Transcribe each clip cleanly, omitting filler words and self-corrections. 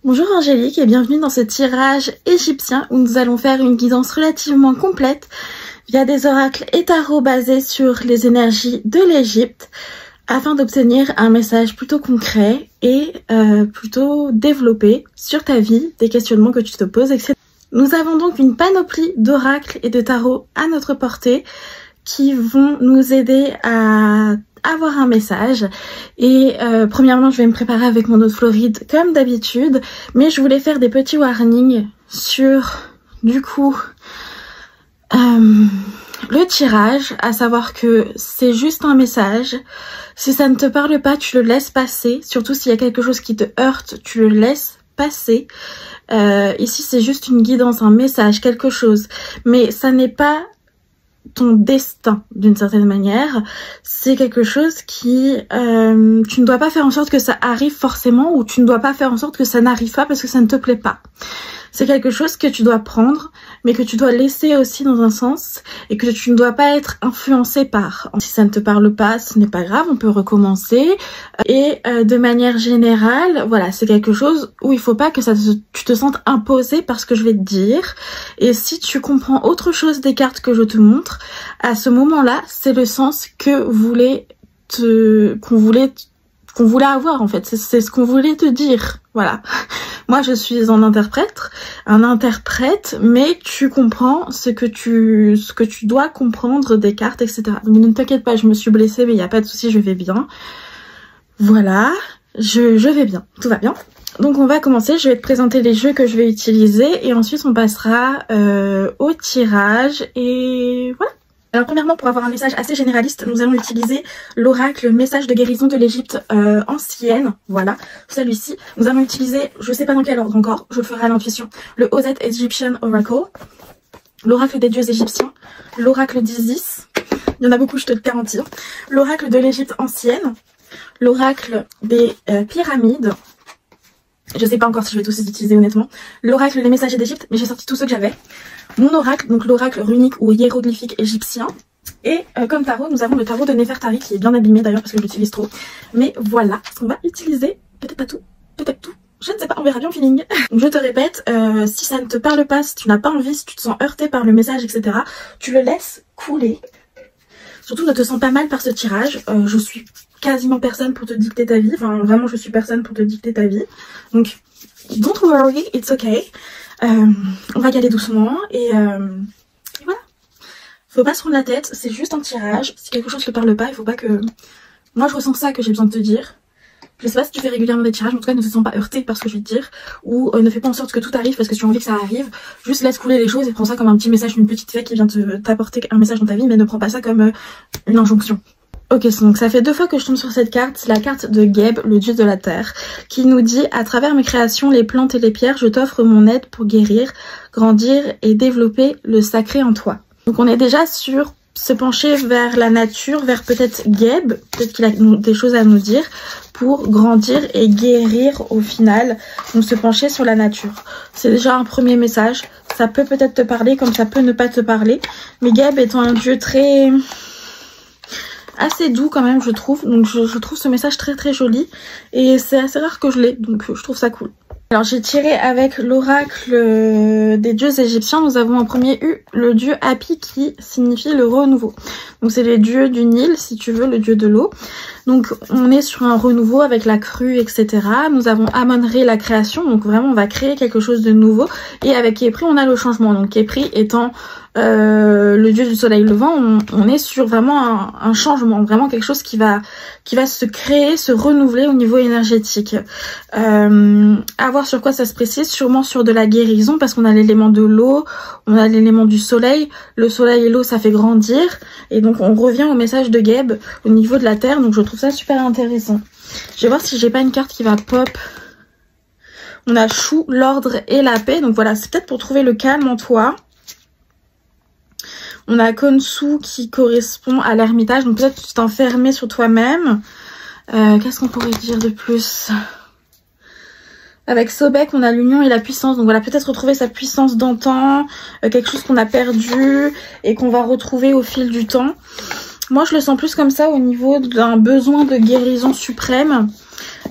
Bonjour Angélique et bienvenue dans ce tirage égyptien où nous allons faire une guidance relativement complète via des oracles et tarots basés sur les énergies de l'Égypte afin d'obtenir un message plutôt concret et plutôt développé sur ta vie, des questionnements que tu te poses, etc. Nous avons donc une panoplie d'oracles et de tarots à notre portée qui vont nous aider à avoir un message et premièrement je vais me préparer avec mon eau de Floride comme d'habitude, mais je voulais faire des petits warnings sur du coup le tirage, à savoir que c'est juste un message. Si ça ne te parle pas, tu le laisses passer, surtout s'il y a quelque chose qui te heurte, tu le laisses passer. Ici c'est juste une guidance, un message, quelque chose, mais ça n'est pas ton destin d'une certaine manière. C'est quelque chose qui tu ne dois pas faire en sorte que ça arrive forcément, ou tu ne dois pas faire en sorte que ça n'arrive pas parce que ça ne te plaît pas. C'est quelque chose que tu dois prendre, mais que tu dois laisser aussi dans un sens, et que tu ne dois pas être influencé par. Si ça ne te parle pas, ce n'est pas grave, on peut recommencer. Et de manière générale, voilà, c'est quelque chose où il faut pas que tu te sentes imposé par ce que je vais te dire. Et si tu comprends autre chose des cartes que je te montre, à ce moment-là, c'est le sens que qu'on voulait avoir en fait. C'est ce qu'on voulait te dire. Voilà. Moi, je suis un interprète, mais tu comprends ce que tu dois comprendre des cartes, etc. Donc ne t'inquiète pas, je me suis blessée, mais il n'y a pas de souci, je vais bien. Voilà, je vais bien, tout va bien. Donc on va commencer, je vais te présenter les jeux que je vais utiliser et ensuite on passera au tirage et voilà. Alors premièrement, pour avoir un message assez généraliste, nous allons utiliser l'oracle message de guérison de l'Égypte ancienne, voilà, celui-ci. Nous allons utiliser, je sais pas dans quel ordre encore, je le ferai à l'intuition, le Ozet Egyptian Oracle, l'oracle des dieux égyptiens, l'oracle d'Isis, il y en a beaucoup je te le garantis, l'oracle de l'Égypte ancienne, l'oracle des pyramides, je sais pas encore si je vais tous les utiliser honnêtement, l'oracle des messagers d'Égypte, mais j'ai sorti tous ceux que j'avais. Mon oracle, donc l'oracle runique ou hiéroglyphique égyptien. Et comme tarot, nous avons le tarot de Nefertari qui est bien abîmé d'ailleurs parce que je l'utilise trop. Mais voilà ce qu'on va utiliser. Peut-être pas tout, peut-être tout. Je ne sais pas, on verra bien au feeling. Je te répète, si ça ne te parle pas, si tu n'as pas envie, si tu te sens heurté par le message, etc., tu le laisses couler. Surtout ne te sens pas mal par ce tirage. Je suis quasiment personne pour te dicter ta vie. Enfin, vraiment, je suis personne pour te dicter ta vie. Donc, don't worry, it's okay. On va y aller doucement et voilà. Faut pas se prendre la tête, c'est juste un tirage. Si quelque chose ne te parle pas, il faut pas que... Moi, je ressens ça que j'ai besoin de te dire. Je sais pas si tu fais régulièrement des tirages, mais en tout cas, ne te sens pas heurté par ce que je vais te dire. Ou ne fais pas en sorte que tout arrive parce que tu as envie que ça arrive. Juste laisse couler les choses et prends ça comme un petit message, une petite fée qui vient t'apporter un message dans ta vie, mais ne prends pas ça comme une injonction. Ok, donc ça fait 2 fois que je tombe sur cette carte, c'est la carte de Geb, le dieu de la terre, qui nous dit « À travers mes créations, les plantes et les pierres, je t'offre mon aide pour guérir, grandir et développer le sacré en toi. » Donc on est déjà sur se pencher vers la nature, vers peut-être Geb, peut-être qu'il a des choses à nous dire, pour grandir et guérir au final, donc se pencher sur la nature. C'est déjà un premier message, ça peut peut-être te parler comme ça peut ne pas te parler, mais Geb étant un dieu très... assez doux quand même je trouve, donc je trouve ce message très très joli et c'est assez rare que je l'ai, donc je trouve ça cool. Alors j'ai tiré avec l'oracle des dieux égyptiens, nous avons en premier eu le dieu Hapi qui signifie le renouveau. Donc c'est les dieux du Nil si tu veux, le dieu de l'eau. Donc on est sur un renouveau avec la crue, etc. Nous avons Amon-Ré, la création, donc vraiment on va créer quelque chose de nouveau. Et avec Khepri on a le changement, donc Khepri étant le dieu du soleil levant, on est sur vraiment un changement, vraiment quelque chose qui va se créer, se renouveler au niveau énergétique. À voir sur quoi ça se précise, sûrement sur de la guérison parce qu'on a l'élément de l'eau, on a l'élément du soleil, le soleil et l'eau ça fait grandir et donc on revient au message de Geb au niveau de la terre, donc je trouve ça super intéressant. Je vais voir si j'ai pas une carte qui va pop. On a Chou, l'ordre et la paix, donc voilà, c'est peut-être pour trouver le calme en toi. On a Khonsu qui correspond à l'ermitage, donc peut-être tu t'enfermer sur toi-même. Qu'est-ce qu'on pourrait dire de plus? Avec Sobek, on a l'union et la puissance, donc voilà, peut-être retrouver sa puissance d'antan, quelque chose qu'on a perdu et qu'on va retrouver au fil du temps. Moi, je le sens plus comme ça au niveau d'un besoin de guérison suprême.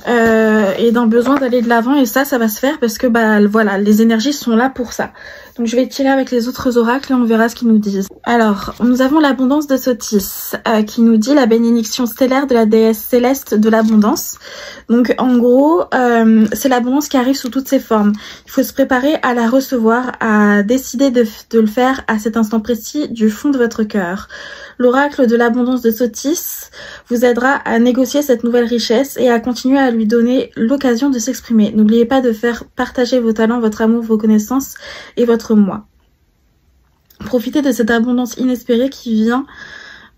et d'un besoin d'aller de l'avant, et ça va se faire parce que bah voilà, les énergies sont là pour ça. Donc je vais tirer avec les autres oracles et on verra ce qu'ils nous disent. Alors, nous avons l'abondance de Sotis qui nous dit la bénédiction stellaire de la déesse céleste de l'abondance. Donc en gros, c'est l'abondance qui arrive sous toutes ses formes. Il faut se préparer à la recevoir, à décider de le faire à cet instant précis du fond de votre cœur. L'oracle de l'abondance de Sotis vous aidera à négocier cette nouvelle richesse et à continuer à lui donner l'occasion de s'exprimer. N'oubliez pas de faire partager vos talents, votre amour, vos connaissances et votre moi. Profitez de cette abondance inespérée qui vient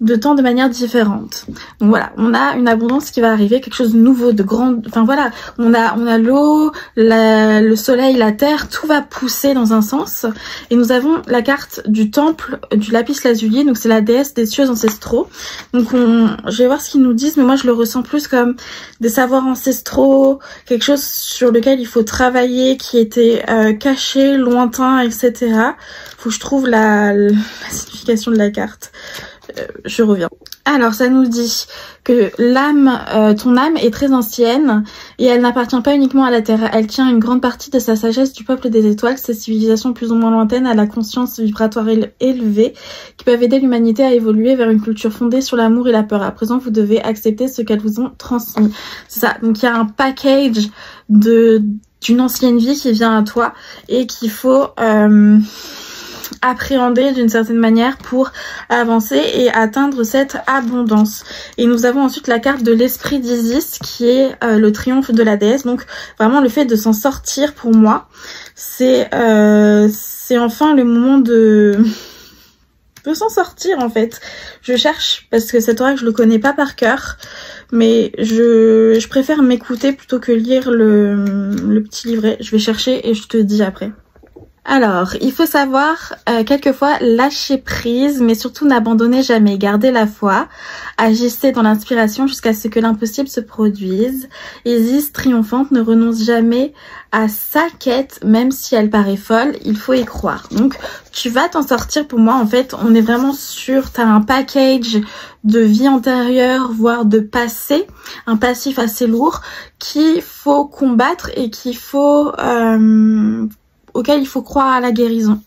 de tant de manières différentes. Donc voilà, on a une abondance qui va arriver, quelque chose de nouveau, de grand. Enfin voilà, on a l'eau, le soleil, la terre, tout va pousser dans un sens. Et nous avons la carte du temple du lapis lazuli, donc c'est la déesse des cieux ancestraux. Donc je vais voir ce qu'ils nous disent, mais moi je le ressens plus comme des savoirs ancestraux, quelque chose sur lequel il faut travailler, qui était caché, lointain, etc. Faut que je trouve la signification de la carte. Je reviens. Alors ça nous dit que l'âme, ton âme est très ancienne et elle n'appartient pas uniquement à la terre. Elle tient une grande partie de sa sagesse du peuple des étoiles, ces civilisations plus ou moins lointaines à la conscience vibratoire élevée qui peuvent aider l'humanité à évoluer vers une culture fondée sur l'amour et la peur. À présent, vous devez accepter ce qu'elles vous ont transmis. C'est ça. Donc il y a un package d'une ancienne vie qui vient à toi et qu'il faut appréhender d'une certaine manière pour avancer et atteindre cette abondance. Et nous avons ensuite la carte de l'esprit d'Isis qui est le triomphe de la déesse. Donc vraiment le fait de s'en sortir pour moi, c'est enfin le moment de s'en sortir en fait. Je cherche parce que cet oracle je le connais pas par cœur, mais je préfère m'écouter plutôt que lire le petit livret. Je vais chercher et je te dis après. Alors, il faut savoir quelquefois lâcher prise, mais surtout n'abandonnez jamais, gardez la foi, agissez dans l'inspiration jusqu'à ce que l'impossible se produise. Isis triomphante ne renonce jamais à sa quête, même si elle paraît folle, il faut y croire. Donc, tu vas t'en sortir pour moi, en fait, on est vraiment sûr, tu as un package de vie antérieure, voire de passé, un passif assez lourd, qu'il faut combattre et auquel il faut croire à la guérison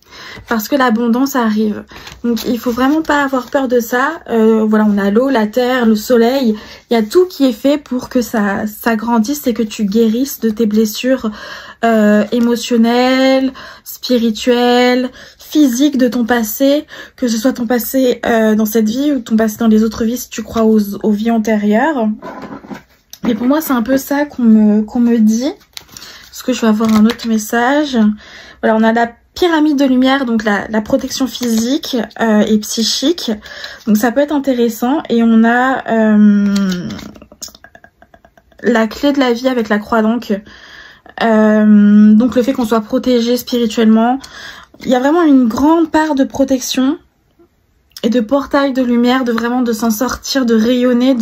parce que l'abondance arrive. Donc il faut vraiment pas avoir peur de ça. Voilà, on a l'eau, la terre, le soleil, il y a tout qui est fait pour que ça grandisse et que tu guérisses de tes blessures émotionnelles, spirituelles, physiques de ton passé, que ce soit ton passé dans cette vie ou ton passé dans les autres vies si tu crois aux vies antérieures. Et pour moi c'est un peu ça qu'on me dit. Est-ce que je vais avoir un autre message? Voilà, on a la pyramide de lumière, donc la protection physique et psychique. Donc ça peut être intéressant. Et on a la clé de la vie avec la croix donc le fait qu'on soit protégé spirituellement. Il y a vraiment une grande part de protection et de portail de lumière, de s'en sortir, de rayonner,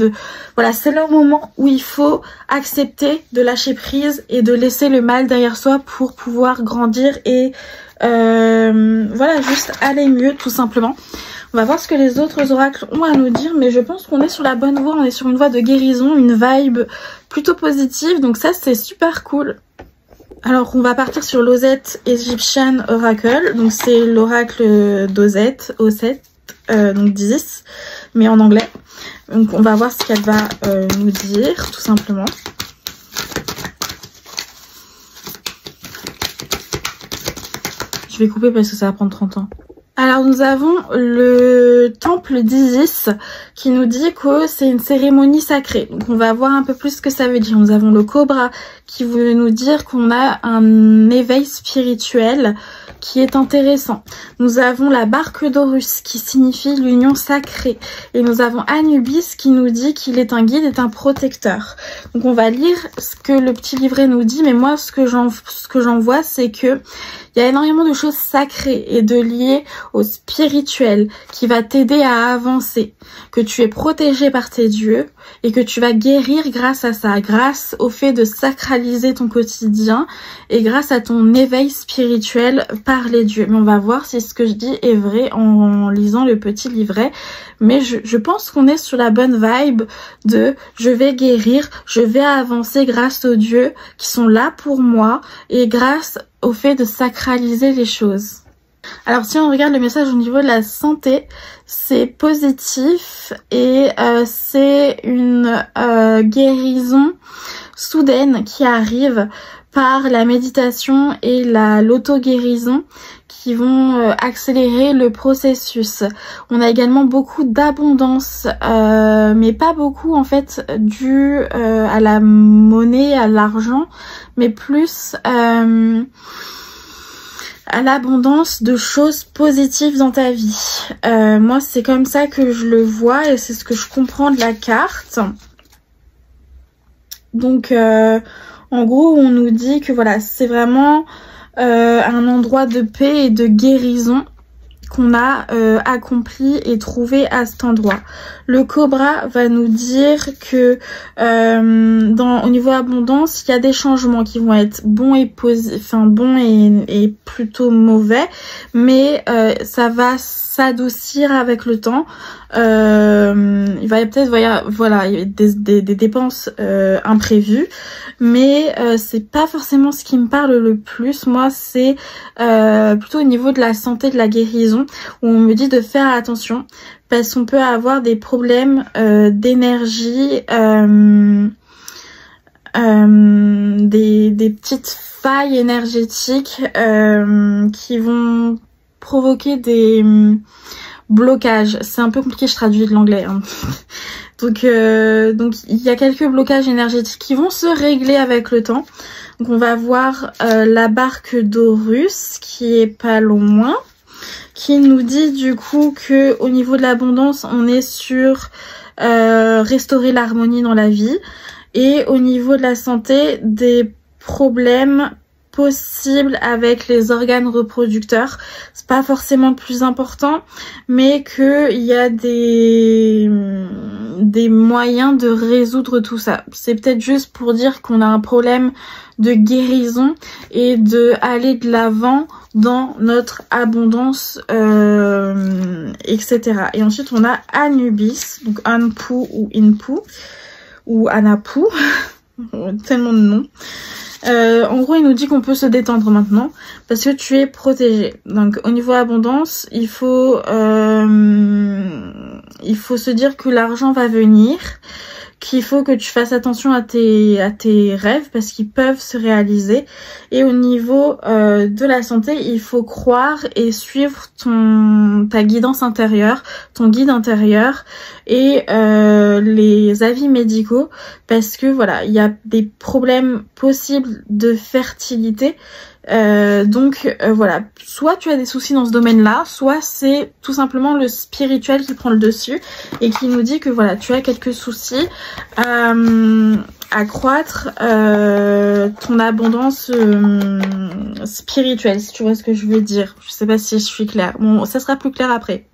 voilà, c'est le moment où il faut accepter de lâcher prise et de laisser le mal derrière soi pour pouvoir grandir et voilà, juste aller mieux tout simplement. On va voir ce que les autres oracles ont à nous dire, mais je pense qu'on est sur la bonne voie, on est sur une voie de guérison, une vibe plutôt positive, donc ça c'est super cool. Alors on va partir sur l'Osset Egyptian Oracle, donc c'est l'oracle d'Osset, donc 10, mais en anglais. Donc on va voir ce qu'elle va nous dire, tout simplement. Je vais couper parce que ça va prendre 30 ans. Alors nous avons le temple d'Isis qui nous dit que c'est une cérémonie sacrée. Donc on va voir un peu plus ce que ça veut dire. Nous avons le cobra qui veut nous dire qu'on a un éveil spirituel qui est intéressant. Nous avons la barque d'Horus qui signifie l'union sacrée. Et nous avons Anubis qui nous dit qu'il est un guide et un protecteur. Donc on va lire ce que le petit livret nous dit, mais moi ce que j'en vois c'est que il y a énormément de choses sacrées et de liées au spirituel qui va t'aider à avancer, que tu es protégé par tes dieux et que tu vas guérir grâce à ça, grâce au fait de sacraliser ton quotidien et grâce à ton éveil spirituel par les dieux. Mais on va voir si ce que je dis est vrai en lisant le petit livret. Mais je pense qu'on est sur la bonne vibe de je vais guérir, je vais avancer grâce aux dieux qui sont là pour moi et grâce au fait de sacraliser les choses. Alors si on regarde le message au niveau de la santé, c'est positif et c'est une guérison soudaine qui arrive par la méditation et l'auto-guérison qui vont accélérer le processus. On a également beaucoup d'abondance, mais pas beaucoup en fait dû à la monnaie, à l'argent, mais plus à l'abondance de choses positives dans ta vie. Moi, c'est comme ça que je le vois et c'est ce que je comprends de la carte. Donc, en gros, on nous dit que voilà, c'est vraiment un endroit de paix et de guérison qu'on a accompli et trouvé à cet endroit. Le cobra va nous dire que au niveau abondance, il y a des changements qui vont être bons et et plutôt mauvais, mais ça va s'adoucir avec le temps. Il va peut-être voilà, il y a des dépenses imprévues, mais c'est pas forcément ce qui me parle le plus. Moi, c'est plutôt au niveau de la santé, de la guérison, où on me dit de faire attention parce qu'on peut avoir des problèmes d'énergie, des petites failles énergétiques qui vont provoquer des blocages. C'est un peu compliqué, je traduis de l'anglais, hein. Donc il y a quelques blocages énergétiques qui vont se régler avec le temps. Donc on va voir la barque d'Horus qui est pas loin, qui nous dit du coup que au niveau de l'abondance, on est sur restaurer l'harmonie dans la vie, et au niveau de la santé, des problèmes possibles avec les organes reproducteurs. C'est pas forcément le plus important, mais qu'il y a des moyens de résoudre tout ça. C'est peut-être juste pour dire qu'on a un problème de guérison et de aller de l'avant dans notre abondance, etc. Et ensuite on a Anubis, donc Anpu ou Inpu ou Anapu, tellement de noms. En gros, il nous dit qu'on peut se détendre maintenant parce que tu es protégé. Donc, au niveau abondance, il faut se dire que l'argent va venir, qu'il faut que tu fasses attention à tes rêves parce qu'ils peuvent se réaliser. Et au niveau de la santé, il faut croire et suivre ta guidance intérieure, ton guide intérieur et les avis médicaux, parce que voilà, il y a des problèmes possibles de fertilité. Voilà, soit tu as des soucis dans ce domaine-là, soit c'est tout simplement le spirituel qui prend le dessus et qui nous dit que voilà, tu as quelques soucis à accroître ton abondance spirituelle, si tu vois ce que je veux dire. Je sais pas si je suis claire. Bon, ça sera plus clair après.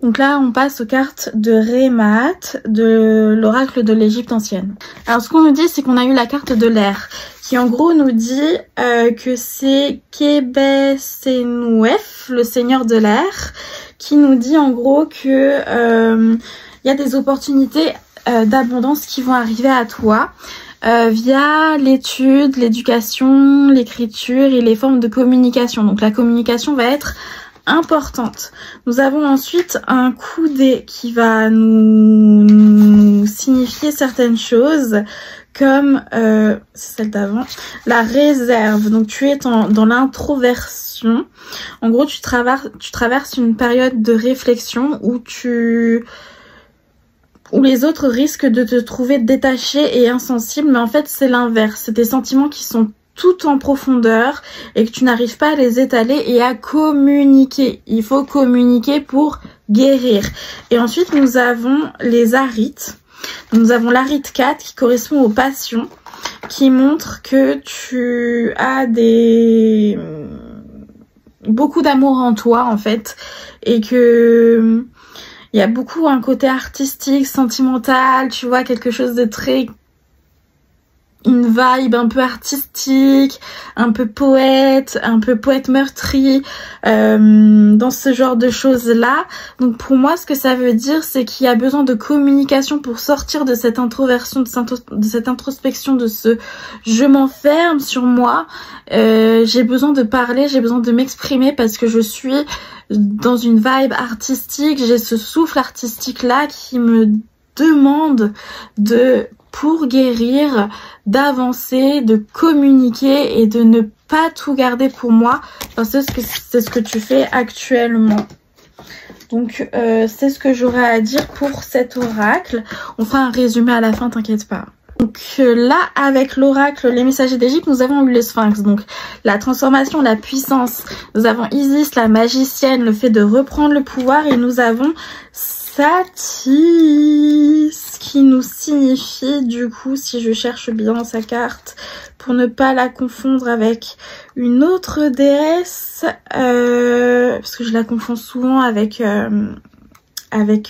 Donc là, on passe aux cartes de Rémat, de l'oracle de l'Égypte ancienne. Alors, ce qu'on nous dit, c'est qu'on a eu la carte de l'air, qui en gros nous dit que c'est Kebesenouef, le seigneur de l'air, qui nous dit en gros que y a des opportunités d'abondance qui vont arriver à toi via l'étude, l'éducation, l'écriture et les formes de communication. Donc la communication va être importante. Nous avons ensuite un coudé qui va nous signifier certaines choses comme c'est celle d'avant, la réserve. Donc tu es dans l'introversion. En gros, tu traverses une période de réflexion où les autres risquent de te trouver détaché et insensible, mais en fait c'est l'inverse. C'est des sentiments qui sont tout en profondeur et que tu n'arrives pas à les étaler et à communiquer. Il faut communiquer pour guérir. Et ensuite nous avons les arites. Nous avons l'arite 4 qui correspond aux passions, qui montre que tu as beaucoup d'amour en toi en fait, et que il y a beaucoup un côté artistique, sentimental, tu vois, quelque chose de très une vibe un peu artistique, un peu poète meurtri, dans ce genre de choses-là. Donc pour moi, ce que ça veut dire, c'est qu'il y a besoin de communication pour sortir de cette introversion, de cette introspection, de ce je m'enferme sur moi. J'ai besoin de parler, j'ai besoin de m'exprimer parce que je suis dans une vibe artistique, j'ai ce souffle artistique-là qui me demande pour guérir, d'avancer, de communiquer et de ne pas tout garder pour moi. Enfin, c'est ce que tu fais actuellement. Donc, c'est ce que j'aurais à dire pour cet oracle. On fera un résumé à la fin, t'inquiète pas. Donc là, avec l'oracle, les messagers d'Égypte, nous avons eu le sphinx. Donc la transformation, la puissance. Nous avons Isis, la magicienne, le fait de reprendre le pouvoir. Et nous avons Satis, qui nous signifie, du coup, si je cherche bien sa carte, pour ne pas la confondre avec une autre déesse, parce que je la confonds souvent avec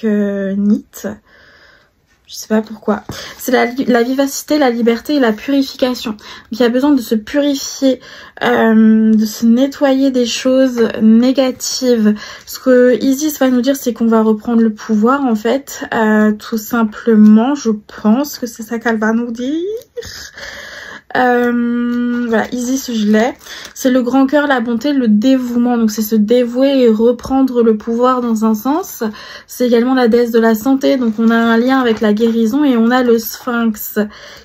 Nit. Je sais pas pourquoi. C'est la vivacité, la liberté et la purification. Donc, il y a besoin de se purifier, de se nettoyer des choses négatives. Ce que Isis va nous dire, c'est qu'on va reprendre le pouvoir, en fait. Tout simplement, je pense que c'est ça qu'elle va nous dire. Voilà, Isis, je l'ai. C'est le grand cœur, la bonté, le dévouement. Donc c'est se dévouer et reprendre le pouvoir dans un sens. C'est également la déesse de la santé. Donc on a un lien avec la guérison. Et on a le sphinx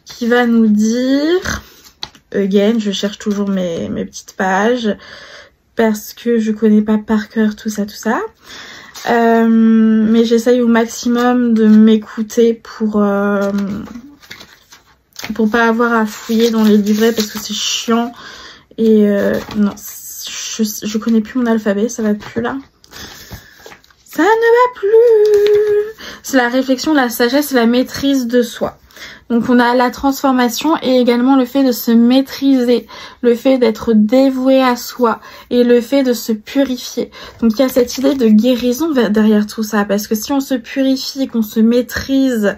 qui va nous dire... Again, je cherche toujours mes petites pages. Parce que je connais pas par cœur tout ça. Mais j'essaye au maximum de m'écouter pour pas avoir à fouiller dans les livrets parce que c'est chiant. Et non, je connais plus mon alphabet, ça va plus là. Ça ne va plus. C'est la réflexion, la sagesse et la maîtrise de soi. Donc on a la transformation et également le fait de se maîtriser, le fait d'être dévoué à soi et le fait de se purifier. Donc il y a cette idée de guérison derrière tout ça, parce que si on se purifie, qu'on se maîtrise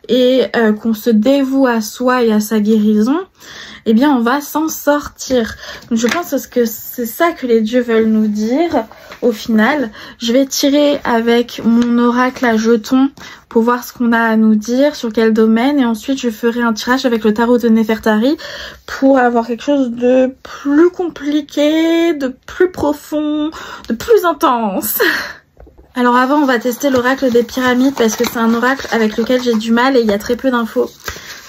et qu'on se dévoue à soi et à sa guérison, eh bien on va s'en sortir. Donc je pense que c'est ça que les dieux veulent nous dire au final. Je vais tirer avec mon oracle à jetons pour voir ce qu'on a à nous dire, sur quel domaine, et ensuite je ferai un tirage avec le tarot de Nefertari pour avoir quelque chose de plus compliqué, de plus profond, de plus intense. Alors avant, on va tester l'oracle des pyramides parce que c'est un oracle avec lequel j'ai du mal et il y a très peu d'infos.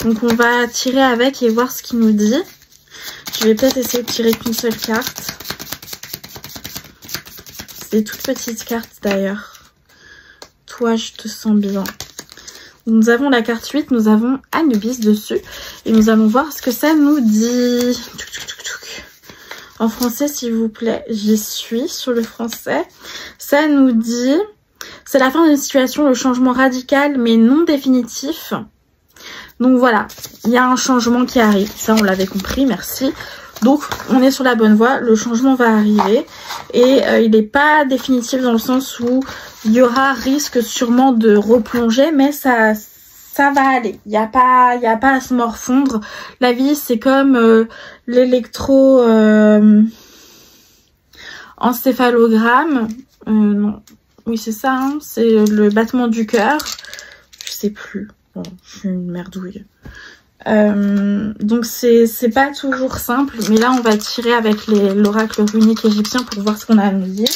Donc on va tirer avec et voir ce qu'il nous dit. Je vais peut-être essayer de tirer qu'une seule carte. C'est des toutes petites cartes d'ailleurs. Toi, je te sens bien. Nous avons la carte 8, nous avons Anubis dessus. Et nous allons voir ce que ça nous dit. En français, s'il vous plaît, j'y suis sur le français. Ça nous dit, c'est la fin d'une situation, le changement radical mais non définitif. Donc voilà, il y a un changement qui arrive. Ça, on l'avait compris, merci. Donc, on est sur la bonne voie, le changement va arriver. Et il n'est pas définitif dans le sens où il y aura risque sûrement de replonger, mais ça va aller. Il n'y a pas à se morfondre. La vie, c'est comme l'électro encéphalogramme. Non, oui, c'est ça, hein, c'est le battement du cœur. Je sais plus. Bon, je suis une merdouille. Donc c'est pas toujours simple, mais là on va tirer avec l'oracle runique égyptien pour voir ce qu'on a à nous dire.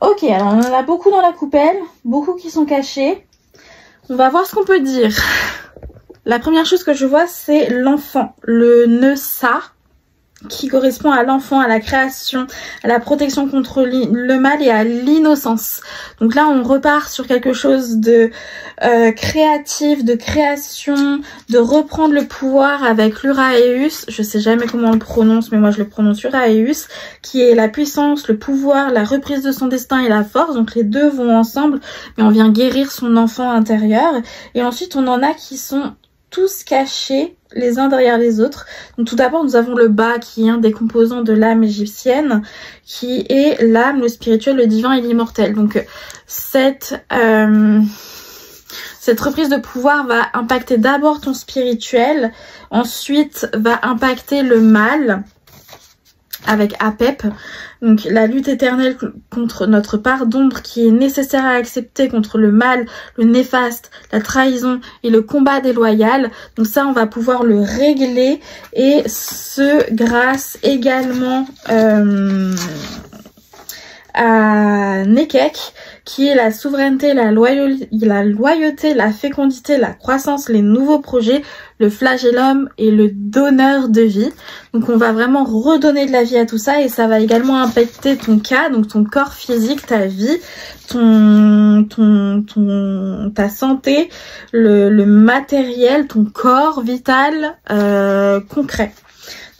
Ok, alors on en a beaucoup dans la coupelle, beaucoup qui sont cachés. On va voir ce qu'on peut dire. La première chose que je vois, c'est l'enfant, le nœud sa, qui correspond à l'enfant, à la création, à la protection contre le mal et à l'innocence. Donc là, on repart sur quelque chose de créatif, de création, de reprendre le pouvoir avec l'Uraeus. Je sais jamais comment on le prononce, mais moi je le prononce Uraeus, qui est la puissance, le pouvoir, la reprise de son destin et la force. Donc les deux vont ensemble, mais on vient guérir son enfant intérieur. Et ensuite, on en a qui sont tous cachés les uns derrière les autres. Donc tout d'abord, nous avons le bas qui est un des composants de l'âme égyptienne, qui est l'âme, le spirituel, le divin et l'immortel. Donc cette Cette reprise de pouvoir va impacter d'abord ton spirituel, ensuite va impacter le mal avec Apep, donc la lutte éternelle contre notre part d'ombre qui est nécessaire à accepter contre le mal, le néfaste, la trahison et le combat déloyal. Donc ça, on va pouvoir le régler, et ce grâce également à Nekek, qui est la souveraineté, la loyauté, la fécondité, la croissance, les nouveaux projets, le flagellum et le donneur de vie. Donc on va vraiment redonner de la vie à tout ça, et ça va également impacter ton cas, donc ton corps physique, ta vie, ta santé, le matériel, ton corps vital concret.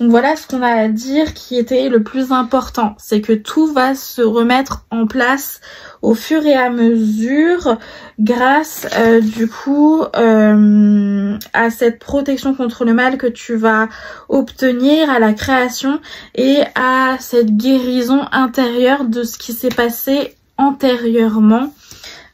Donc voilà ce qu'on a à dire qui était le plus important, c'est que tout va se remettre en place au fur et à mesure grâce du coup à cette protection contre le mal que tu vas obtenir, à la création et à cette guérison intérieure de ce qui s'est passé antérieurement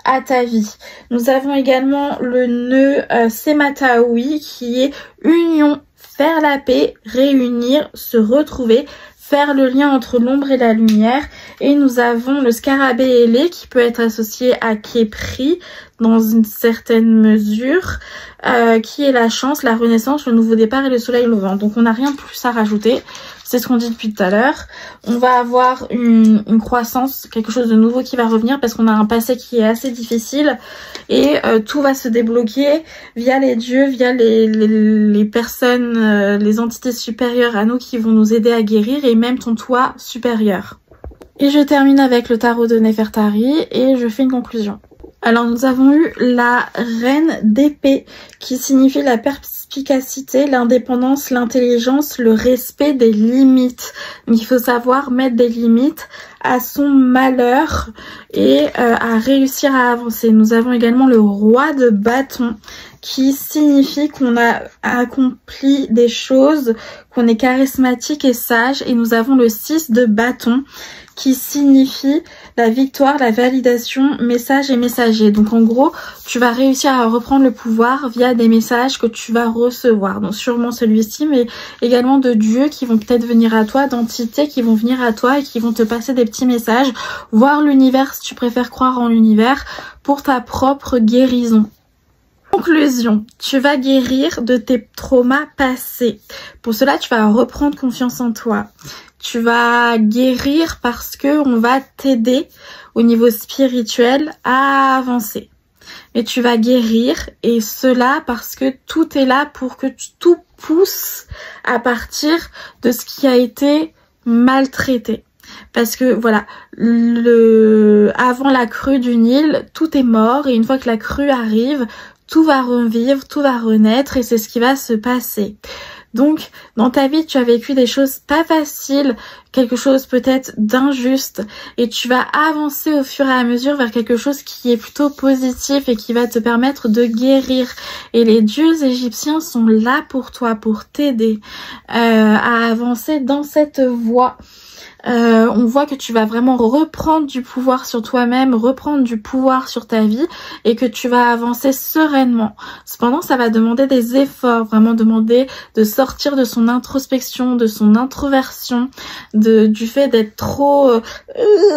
à ta vie. Nous avons également le nœud Semataoui qui est union, faire la paix, réunir, se retrouver, faire le lien entre l'ombre et la lumière. Et nous avons le scarabée ailé qui peut être associé à Képri dans une certaine mesure, qui est la chance, la renaissance, le nouveau départ et le soleil levant. Donc on n'a rien de plus à rajouter, c'est ce qu'on dit depuis tout à l'heure. On va avoir une croissance, quelque chose de nouveau qui va revenir parce qu'on a un passé qui est assez difficile, et tout va se débloquer via les dieux, via les personnes, les entités supérieures à nous qui vont nous aider à guérir, et même ton toi supérieur. Et je termine avec le tarot de Nefertari et je fais une conclusion. Alors nous avons eu la reine d'épée qui signifie la perspicacité, l'indépendance, l'intelligence, le respect des limites. Donc il faut savoir mettre des limites à son malheur et à réussir à avancer. Nous avons également le roi de bâton qui signifie qu'on a accompli des choses, qu'on est charismatique et sage. Et nous avons le 6 de bâton qui signifie la victoire, la validation, message et messager. Donc en gros, tu vas réussir à reprendre le pouvoir via des messages que tu vas recevoir. Donc sûrement celui-ci, mais également de dieux qui vont peut-être venir à toi, d'entités qui vont venir à toi et qui vont te passer des petits messages. Voir l'univers si tu préfères croire en l'univers pour ta propre guérison. Conclusion, tu vas guérir de tes traumas passés. Pour cela, tu vas reprendre confiance en toi. Tu vas guérir parce que on va t'aider au niveau spirituel à avancer. Et tu vas guérir, et cela parce que tout est là pour que tout pousse à partir de ce qui a été maltraité. Parce que voilà, avant la crue du Nil, tout est mort, et une fois que la crue arrive, tout va revivre, tout va renaître, et c'est ce qui va se passer. Donc, dans ta vie, tu as vécu des choses pas faciles, quelque chose peut-être d'injuste, et tu vas avancer au fur et à mesure vers quelque chose qui est plutôt positif et qui va te permettre de guérir. Et les dieux égyptiens sont là pour toi, pour t'aider à avancer dans cette voie. On voit que tu vas vraiment reprendre du pouvoir sur toi-même, reprendre du pouvoir sur ta vie, et que tu vas avancer sereinement. Cependant, ça va demander des efforts, vraiment demander de sortir de son introspection, de son introversion, du fait d'être trop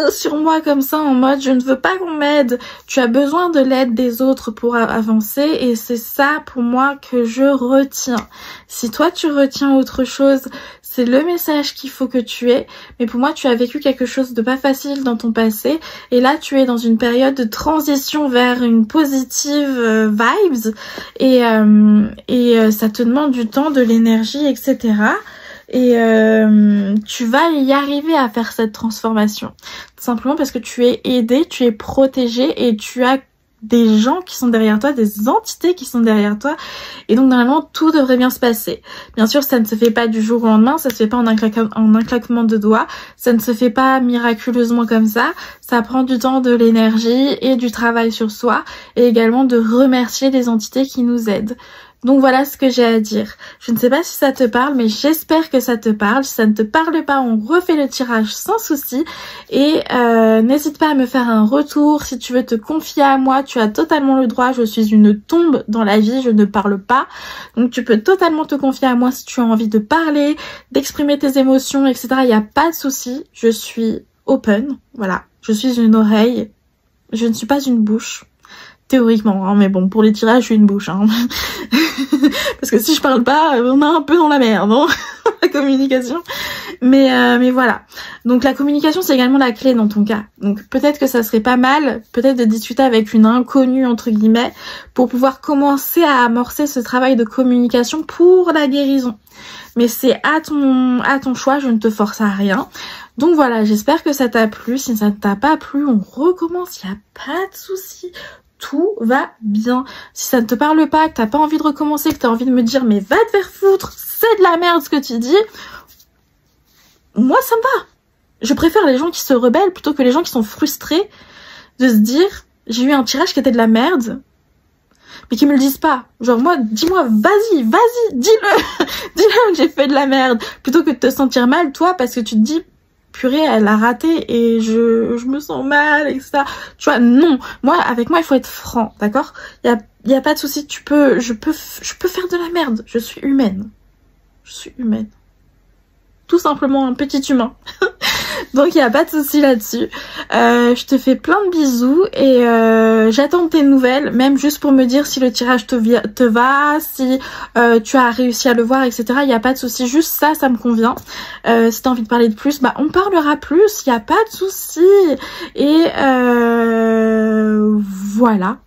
sur moi comme ça, en mode je ne veux pas qu'on m'aide. Tu as besoin de l'aide des autres pour avancer, et c'est ça pour moi que je retiens. Si toi tu retiens autre chose, c'est le message qu'il faut que tu aies. Mais pour moi, tu as vécu quelque chose de pas facile dans ton passé. Et là, tu es dans une période de transition vers une positive vibes. Et ça te demande du temps, de l'énergie, etc. Et tu vas y arriver à faire cette transformation. Tout simplement parce que tu es aidé, tu es protégé, et tu as des gens qui sont derrière toi, des entités qui sont derrière toi, et donc normalement tout devrait bien se passer. Bien sûr, ça ne se fait pas du jour au lendemain, ça se fait pas en un claquement de doigts, ça ne se fait pas miraculeusement comme ça prend du temps, de l'énergie et du travail sur soi, et également de remercier les entités qui nous aident. Donc voilà ce que j'ai à dire. Je ne sais pas si ça te parle, mais j'espère que ça te parle. Si ça ne te parle pas, on refait le tirage sans souci. Et n'hésite pas à me faire un retour. Si tu veux te confier à moi, tu as totalement le droit. Je suis une tombe dans la vie, je ne parle pas. Donc tu peux totalement te confier à moi si tu as envie de parler, d'exprimer tes émotions, etc. Il n'y a pas de souci. Je suis open, voilà. Je suis une oreille. Je ne suis pas une bouche. Théoriquement, hein, mais bon, pour les tirages, je suis une bouche, hein. Parce que si je parle pas, on est un peu dans la merde, hein, la communication. Mais voilà. Donc la communication, c'est également la clé dans ton cas. Donc peut-être que ça serait pas mal, peut-être de discuter avec une inconnue, entre guillemets, pour pouvoir commencer à amorcer ce travail de communication pour la guérison. Mais c'est à ton choix, je ne te force à rien. Donc voilà, j'espère que ça t'a plu. Si ça ne t'a pas plu, on recommence, il n'y a pas de souci. Tout va bien. Si ça ne te parle pas, que t'as pas envie de recommencer, que t'as envie de me dire mais va te faire foutre, c'est de la merde ce que tu dis, moi ça me va. Je préfère les gens qui se rebellent plutôt que les gens qui sont frustrés de se dire j'ai eu un tirage qui était de la merde, mais qui me le disent pas. Genre moi, dis-moi, vas-y, dis-le, dis-le que j'ai fait de la merde, plutôt que de te sentir mal toi parce que tu te dis purée, elle a raté et je me sens mal, etc. Tu vois, non. Moi, avec moi, il faut être franc, d'accord? Y a pas de souci. Je peux faire de la merde. Je suis humaine. Je suis humaine. Tout simplement un petit humain. Donc, il n'y a pas de souci là-dessus. Je te fais plein de bisous et j'attends tes nouvelles, même juste pour me dire si le tirage te va, si tu as réussi à le voir, etc. Il n'y a pas de souci. Juste ça, ça me convient. Si tu as envie de parler de plus, bah on parlera plus. Il n'y a pas de souci. Et voilà.